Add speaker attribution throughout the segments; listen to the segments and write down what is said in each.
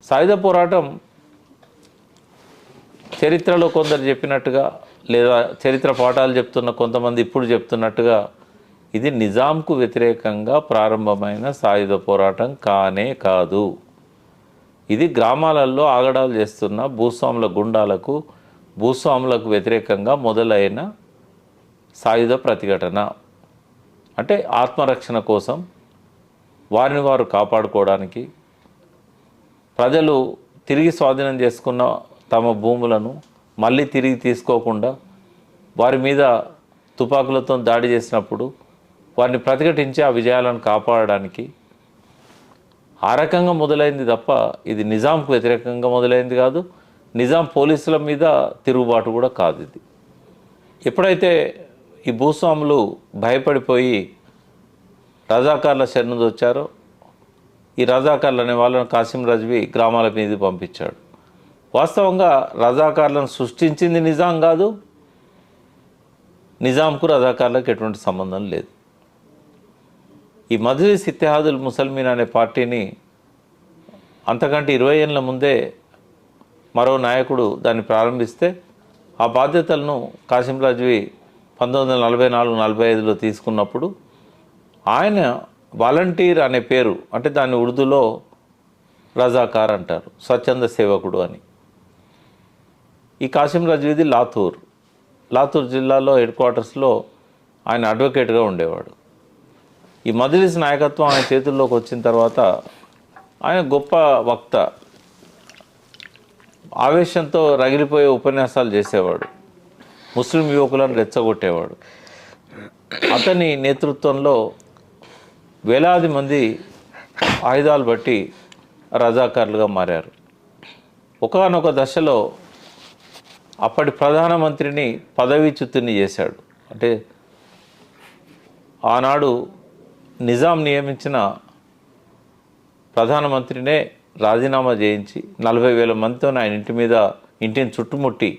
Speaker 1: సాయుధ పోరాటం చరిత్రలో కొందరు చెప్పినట్టుగా లేదా చరిత్ర పాఠాలు చెప్తున్న కొంతమంది ఇప్పుడు చెప్తున్నట్టుగా ఇది నిజాంకు వ్యతిరేకంగా ప్రారంభమైన సాయుధ పోరాటం కానే కాదు. ఇది గ్రామాలలో ఆగడాలు చేస్తున్న భూస్వాముల గుండాలకు భూస్వాములకు వ్యతిరేకంగా మొదలైన సాయుధ ప్రతిఘటన. అంటే ఆత్మరక్షణ కోసం, వారిని వారు కాపాడుకోవడానికి, ప్రజలు తిరిగి స్వాధీనం చేసుకున్న తమ భూములను మళ్ళీ తిరిగి తీసుకోకుండా వారి మీద తుపాకులతో దాడి చేసినప్పుడు వారిని ప్రతిఘటించి ఆ విజయాలను కాపాడడానికి ఆ రకంగా మొదలైంది తప్ప ఇది నిజాంకు వ్యతిరేకంగా మొదలైంది కాదు. నిజాం పోలీసుల మీద తిరుగుబాటు కూడా కాదు. ఇది ఎప్పుడైతే ఈ భూస్వాములు భయపడిపోయి రజాకార్ల శరణు వచ్చారో, ఈ రజాకార్లు అనే వాళ్ళని కాసిం రజ్వీ గ్రామాల మీద పంపించాడు. వాస్తవంగా రజాకార్లను సృష్టించింది నిజాం కాదు, నిజాంకు రజాకార్లకు ఎటువంటి సంబంధం లేదు. ఈ మజ్లిస్ ఇత్తెహాదుల్ ముసల్మీన్ అనే పార్టీని అంతకంటే 20 ఏళ్ళ ముందే మరో నాయకుడు దాన్ని ప్రారంభిస్తే ఆ బాధ్యతలను కాసిం రజ్వీ 1944-45లో తీసుకున్నప్పుడు ఆయన వాలంటీర్ అనే పేరు, అంటే దాన్ని ఉర్దూలో రజాకార్ అంటారు, స్వచ్ఛంద సేవకుడు అని. ఈ కాసిం రజ్వీది లాతూర్ జిల్లాలో హెడ్ క్వార్టర్స్లో ఆయన అడ్వకేట్గా ఉండేవాడు. ఈ మజ్లిస్ నాయకత్వం ఆయన చేతుల్లోకి వచ్చిన తర్వాత ఆయన గొప్ప వక్త, ఆవేశంతో రగిలిపోయే ఉపన్యాసాలు చేసేవాడు, ముస్లిం యువకులను రెచ్చగొట్టేవాడు. అతని నేతృత్వంలో వేలాది మంది ఆయుధాలు బట్టి రజాకార్లుగా మారారు. ఒకానొక దశలో అప్పటి ప్రధానమంత్రిని పదవీచ్యుతుని చేశాడు. అంటే ఆనాడు నిజాం నియమించిన ప్రధానమంత్రినే రాజీనామా చేయించి 40,000 మందితో ఆయన ఇంటిని చుట్టుముట్టి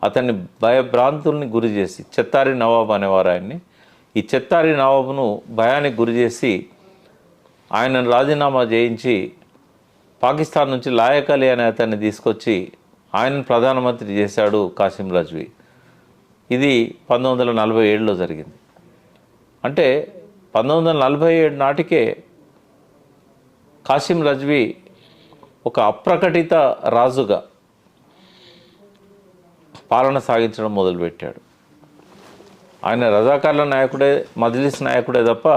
Speaker 1: అతన్ని భయభ్రాంతుల్ని గురి చేసి, చెత్తారి నవాబ్ అనేవారు ఆయన్ని, ఈ చెత్తారి నవాబును భయానికి గురి చేసి ఆయనను రాజీనామా చేయించి పాకిస్తాన్ నుంచి లాయక్ అలీ అనే అతన్ని తీసుకొచ్చి ఆయనను ప్రధానమంత్రి చేశాడు కాసిం రజ్వీ. ఇది 1947లో జరిగింది. అంటే 1947 నాటికే కాసిం రజ్వీ ఒక అప్రకటిత రాజుగా పాలన సాగించడం మొదలుపెట్టాడు. ఆయన రజాకార్ల నాయకుడే, మజ్లిస్ నాయకుడే తప్ప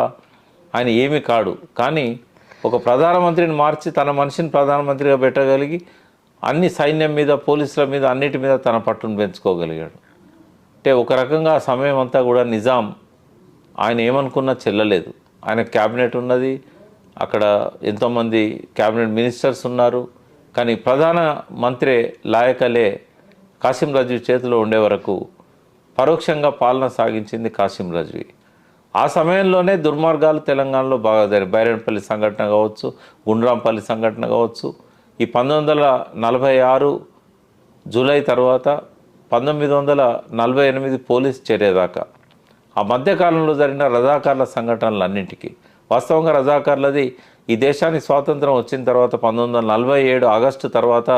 Speaker 1: ఆయన ఏమీ కాడు. కానీ ఒక ప్రధానమంత్రిని మార్చి తన మనిషిని ప్రధానమంత్రిగా పెట్టగలిగి అన్ని సైన్యం మీద, పోలీసుల మీద, అన్నిటి మీద తన పట్టును పెంచుకోగలిగాడు. అంటే ఒక రకంగా ఆ సమయం అంతా కూడా నిజాం ఆయన ఏమనుకున్నా చెల్లలేదు. ఆయన క్యాబినెట్ ఉన్నది, అక్కడ ఎంతోమంది క్యాబినెట్ మినిస్టర్స్ ఉన్నారు. కానీ ప్రధాన మంత్రి లాయక్ అలీ కాసిం రజ్వీ చేతిలో ఉండే వరకు పరోక్షంగా పాలన సాగించింది కాసిం రజ్వీ. ఆ సమయంలోనే దుర్మార్గాలు తెలంగాణలో బాగా జరిగాయి. బైరన్పల్లి సంఘటన కావచ్చు, గుండ్రాంపల్లి సంఘటన కావచ్చు. ఈ 1946 జూలై తర్వాత 1948 పోలీస్ చర్యదాకా ఆ మధ్యకాలంలో జరిగిన రజాకార్ల సంఘటనలన్నింటికీ, వాస్తవంగా రజాకార్లది ఈ దేశానికి స్వాతంత్రం వచ్చిన తర్వాత 1947 ఆగస్టు తర్వాత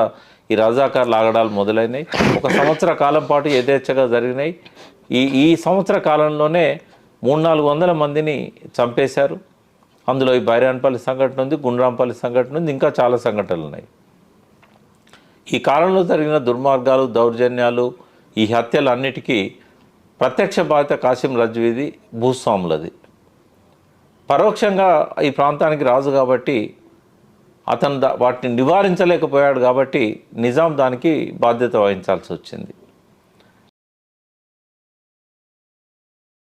Speaker 1: ఈ రజాకార్ల ఆగడాలు మొదలైనాయి. 1 సంవత్సర కాలం పాటు యథేచ్ఛగా జరిగినాయి. ఈ సంవత్సర కాలంలోనే 300-400 మందిని చంపేశారు. అందులో ఈ బైరాన్పల్లి సంఘటన ఉంది, గుండ్రాంపల్లి సంఘటన ఉంది, ఇంకా చాలా సంఘటనలు ఉన్నాయి. ఈ కాలంలో జరిగిన దుర్మార్గాలు, దౌర్జన్యాలు, ఈ హత్యలు అన్నిటికీ ప్రత్యక్ష బాధ్యత కాసిం రజ్వీది, భూస్వాములది. పరోక్షంగా ఈ ప్రాంతానికి రాజు కాబట్టి అతను వాటిని నివారించలేకపోయాడు కాబట్టి నిజాం దానికి బాధ్యత వహించాల్సి వచ్చింది.